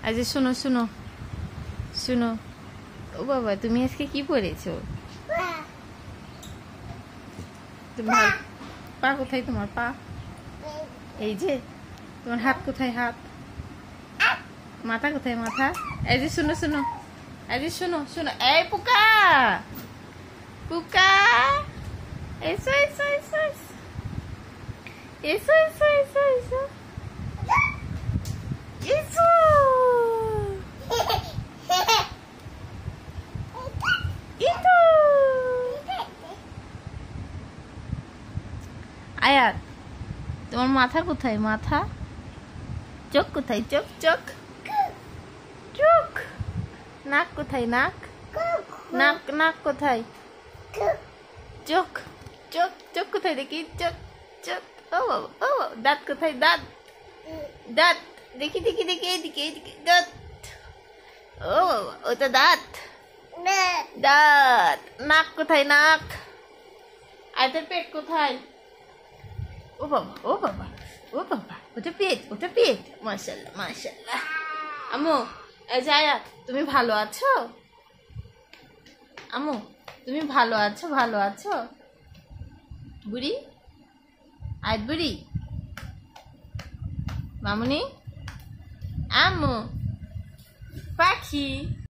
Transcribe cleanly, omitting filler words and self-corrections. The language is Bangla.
আচ্ছা শোনো শোনো শোনো, ও বাবা তুমি আজকে কি পরেছো? তোমার পা কোথায়? তোমার পা এই যে। তোমার হাত কোথায়? হাত। মাথা কোথায়? মাথা। এই যে শোনো শোনো, এই যে শোনো শোনো, এই পোকা পোকা, এসো এসো এসো এসো এসো এসো এসো এসো। আয়াত তোমার মাথা কোথায়? মাথা। চোখ কোথায়? চোখ চোখ চোখ। নাক কোথায়? নাক। নাক নাক কোথায়? চোখ চোখ চোখ কোথায় দেখি? চোখ চোখ। ও ও দাঁত কোথায়? দাঁত দাঁত দেখি দেখি দেখি, এদিকে এদিকে দাঁত। ও ওটা দাঁত দাঁত। নাক কোথায়? নাক। আয়তের পেট কোথায়? ও বাবা ও বাবা ও বাবা, ওটা পেট, ওটা পেট। মাশাআল্লাহ মাশাআল্লাহ। আম্মু এই যে আয়াত, তুমি ভালো আছো? আম্মু তুমি ভালো আছো? ভালো আছো বুড়ি? আয়াত বুড়ি, মামুনি, আম্মু, পাখি।